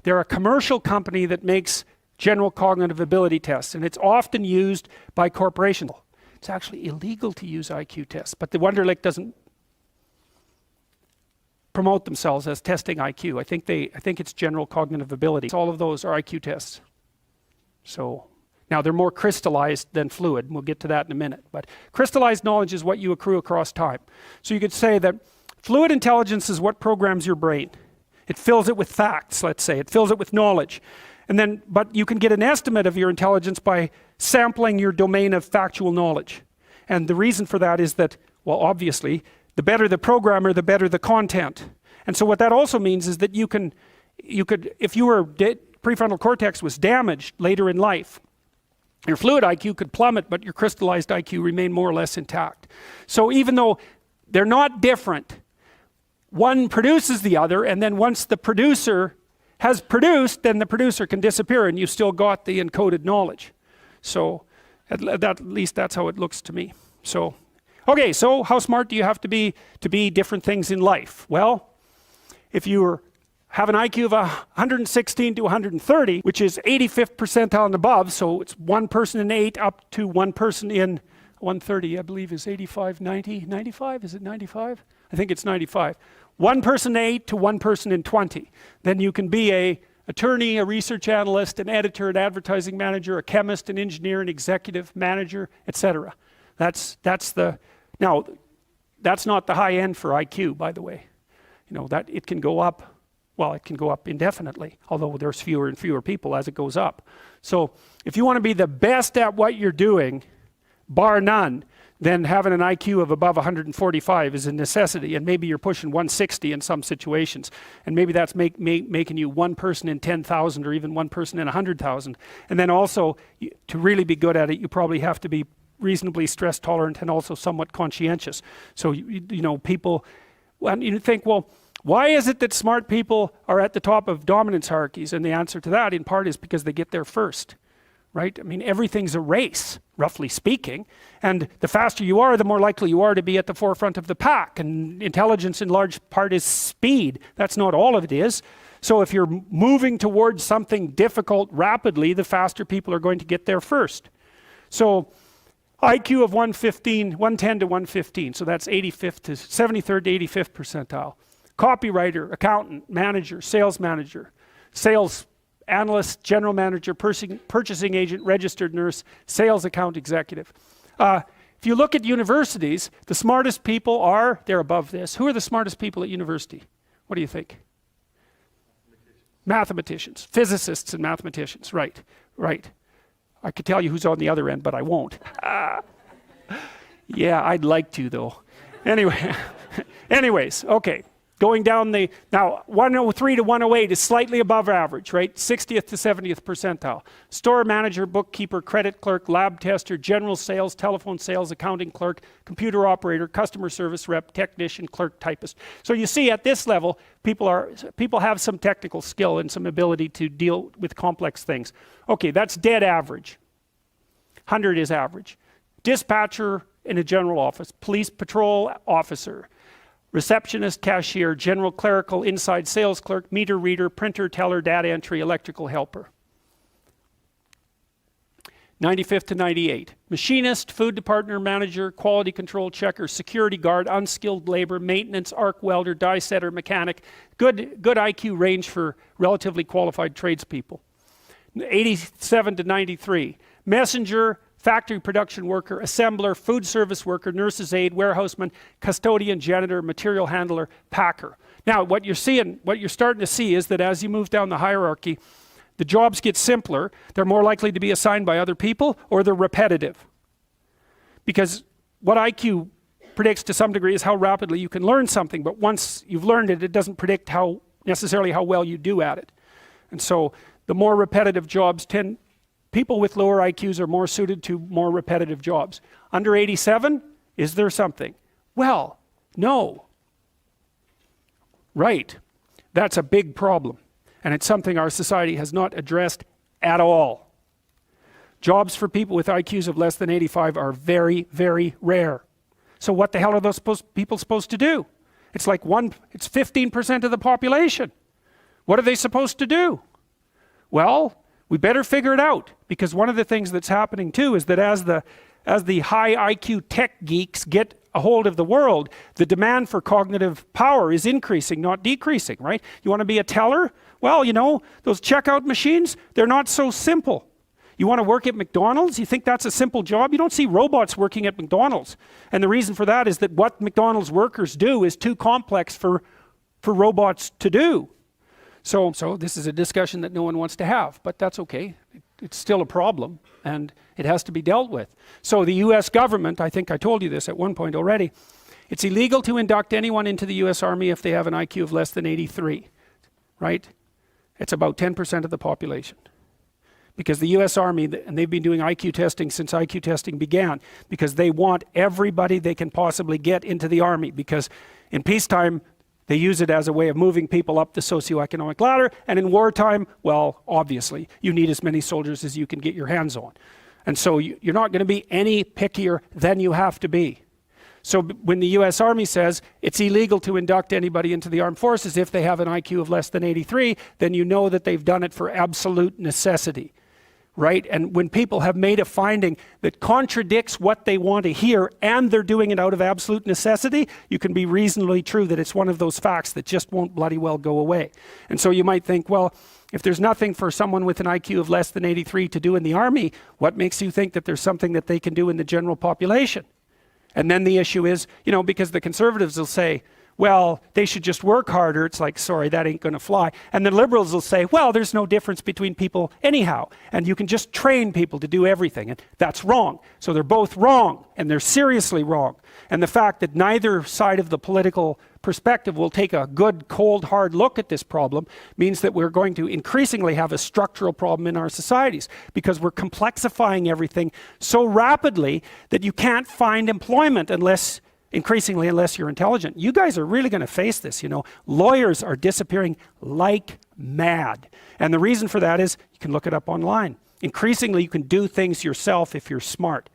They're a commercial company that makes general cognitive ability tests, and it's often used by corporations. It's actually illegal to use IQ tests, but the Wonderlic doesn't promote themselves as testing IQ. I think it's general cognitive ability. All of those are IQ tests. So now they're more crystallized than fluid, and we'll get to that in a minute. But crystallized knowledge is what you accrue across time. So you could say that fluid intelligence is what programs your brain. It fills it with facts, let's say. It fills it with knowledge. And then, but you can get an estimate of your intelligence by sampling your domain of factual knowledge. And the reason for that is that, well, obviously, the better the programmer, the better the content. And so what that also means is that you could, if your prefrontal cortex was damaged later in life, your fluid IQ could plummet, but your crystallized IQ remain more or less intact. So even though they're not different, one produces the other, and then once the producer has produced, then the producer can disappear and you still got the encoded knowledge. So at least that's how it looks to me. So, okay, so how smart do you have to be different things in life? Well, if you have an IQ of 116 to 130, which is 85th percentile and above, so it's one person in 8 up to one person in 130, I believe is 85, 90, 95, is it 95? I think it's 95. One person in 8 to one person in 20. Then you can be an attorney, a research analyst, an editor, an advertising manager, a chemist, an engineer, an executive manager, etc. That's now, that's not the high end for IQ, by the way. You know, that it can go up, well, it can go up indefinitely, although there's fewer and fewer people as it goes up. So if you want to be the best at what you're doing, bar none, then having an IQ of above 145 is a necessity, and maybe you're pushing 160 in some situations, and maybe that's making you one person in 10,000 or even one person in 100,000. And then also, to really be good at it, you probably have to be reasonably stress tolerant and also somewhat conscientious. So you know, people, when you think, well, why is it that smart people are at the top of dominance hierarchies? And the answer to that in part is because they get there first. Right? I mean, everything's a race, roughly speaking, and the faster you are, the more likely you are to be at the forefront of the pack, and intelligence in large part is speed. That's not all of it is. So if you're moving towards something difficult rapidly, the faster people are going to get there first. So IQ of 110 to 115, so that's 85th to 73rd to 85th percentile. Copywriter, accountant, manager, sales analyst, general manager, purchasing agent, registered nurse, sales account executive. If you look at universities, the smartest people are, they're above this. Who are the smartest people at university? What do you think? Mathematicians. Physicists and mathematicians, right. I could tell you who's on the other end, but I won't. Yeah, I'd like to though. Anyways, okay. Going down now 103 to 108 is slightly above average, right? 60th to 70th percentile. Store manager, bookkeeper, credit clerk, lab tester, general sales, telephone sales, accounting clerk, computer operator, customer service rep, technician, clerk, typist. So you see at this level, people have some technical skill and some ability to deal with complex things. Okay, that's dead average. 100 is average. Dispatcher in a general office, police patrol officer, receptionist, cashier, general clerical, inside sales clerk, meter reader, printer, teller, data entry, electrical helper. 95th to 98. Machinist, food department manager, quality control checker, security guard, unskilled labor, maintenance, arc welder, die setter, mechanic. Good IQ range for relatively qualified tradespeople. 87 to 93. Messenger, factory production worker, assembler, food service worker, nurse's aide, warehouseman, custodian, janitor, material handler, packer. Now, what you're starting to see is that as you move down the hierarchy, the jobs get simpler, they're more likely to be assigned by other people, or they're repetitive. Because what IQ predicts to some degree is how rapidly you can learn something, but once you've learned it, it doesn't predict necessarily how well you do at it. And so the more repetitive jobs people with lower IQs are more suited to more repetitive jobs. Under 87, is there something? Well, no. Right. That's a big problem. And it's something our society has not addressed at all. Jobs for people with IQs of less than 85 are very, very rare. So what the hell are those people supposed to do? It's like it's 15% of the population. What are they supposed to do? Well, we better figure it out, because one of the things that's happening too is that as the high IQ tech geeks get a hold of the world, the demand for cognitive power is increasing, not decreasing, right? You want to be a teller? Well, you know, those checkout machines, they're not so simple. You want to work at McDonald's? You think that's a simple job? You don't see robots working at McDonald's. And the reason for that is that what McDonald's workers do is too complex for robots to do. So this is a discussion that no one wants to have, but that's okay. It's still a problem, and it has to be dealt with. So the US government, I think I told you this at one point already, it's illegal to induct anyone into the US Army if they have an IQ of less than 83, right? It's about 10% of the population. Because the US Army, and they've been doing IQ testing since IQ testing began, because they want everybody they can possibly get into the Army, because in peacetime, they use it as a way of moving people up the socioeconomic ladder, and in wartime, well, obviously, you need as many soldiers as you can get your hands on. And so you're not going to be any pickier than you have to be. So when the US Army says it's illegal to induct anybody into the armed forces if they have an IQ of less than 83, then you know that they've done it for absolute necessity. Right? And when people have made a finding that contradicts what they want to hear, and they're doing it out of absolute necessity, you can be reasonably true that it's one of those facts that just won't bloody well go away. And so you might think, well, if there's nothing for someone with an IQ of less than 83 to do in the Army, what makes you think that there's something that they can do in the general population? And then the issue is, you know, because the conservatives will say, well, they should just work harder. It's like, sorry, that ain't going to fly. And the liberals will say, well, there's no difference between people anyhow, and you can just train people to do everything. And that's wrong. So they're both wrong, and they're seriously wrong. And the fact that neither side of the political perspective will take a good, cold, hard look at this problem means that we're going to increasingly have a structural problem in our societies, because we're complexifying everything so rapidly that you can't find employment increasingly unless you're intelligent. You guys are really going to face this, you know. Lawyers are disappearing like mad. And the reason for that is, you can look it up online. Increasingly, you can do things yourself if you're smart.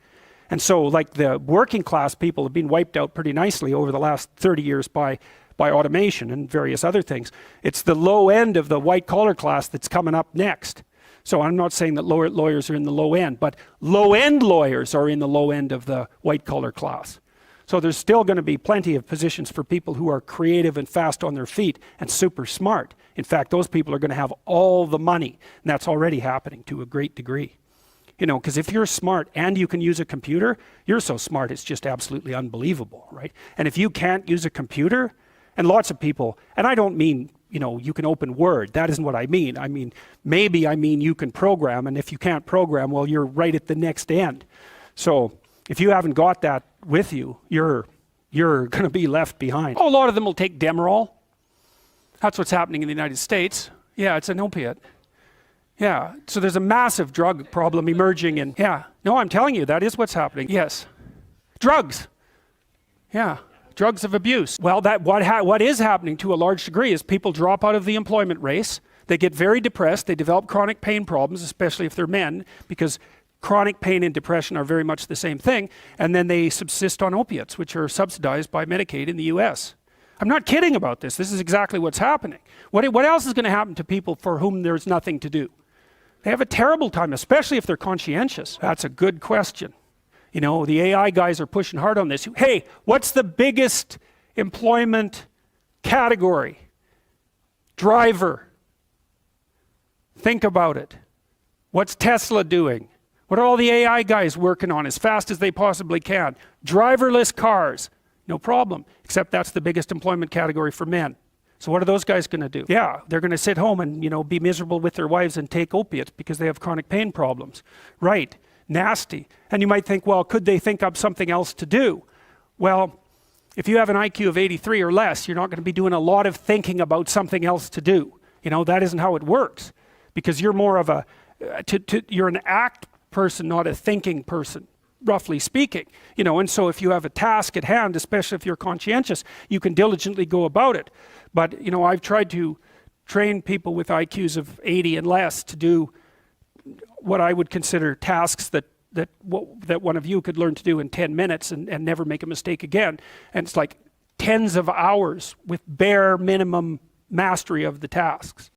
And so, like, the working class people have been wiped out pretty nicely over the last 30 years by automation and various other things. It's the low end of the white collar class that's coming up next. So I'm not saying that lawyers are in the low end, but low end lawyers are in the low end of the white collar class. So there's still going to be plenty of positions for people who are creative and fast on their feet and super smart. In fact, those people are going to have all the money, and that's already happening to a great degree. You know, because if you're smart and you can use a computer, you're so smart it's just absolutely unbelievable, right? And if you can't use a computer, and lots of people, and I don't mean, you know, you can open Word. That isn't what I mean. I mean, maybe I mean you can program, and if you can't program, well, you're right at the next end. So if you haven't got that with you, you're going to be left behind. Oh, a lot of them will take Demerol. That's what's happening in the United States. Yeah, it's an opiate. Yeah, so there's a massive drug problem emerging in, yeah. No, I'm telling you, that is what's happening. Yes. Drugs. Yeah, drugs of abuse. Well, what is happening to a large degree is people drop out of the employment race. They get very depressed. They develop chronic pain problems, especially if they're men, because chronic pain and depression are very much the same thing, and then they subsist on opiates, which are subsidized by Medicaid in the US. I'm not kidding about this. This is exactly what's happening. What else is going to happen to people for whom there's nothing to do? They have a terrible time, especially if they're conscientious. That's a good question. You know, the AI guys are pushing hard on this. Hey, what's the biggest employment category? Driver. Think about it. What's Tesla doing? What are all the AI guys working on as fast as they possibly can? Driverless cars, no problem, except that's the biggest employment category for men. So what are those guys going to do? Yeah, they're going to sit home and, you know, be miserable with their wives and take opiates because they have chronic pain problems. Right, nasty. And you might think, well, could they think up something else to do? Well, if you have an IQ of 83 or less, you're not going to be doing a lot of thinking about something else to do. You know, that isn't how it works, because you're more of a, you're an act person, not a thinking person, roughly speaking. You know, and so if you have a task at hand, especially if you're conscientious, you can diligently go about it. But, you know, I've tried to train people with IQs of 80 and less to do what I would consider tasks that one of you could learn to do in 10 minutes and never make a mistake again. And it's like tens of hours with bare minimum mastery of the tasks.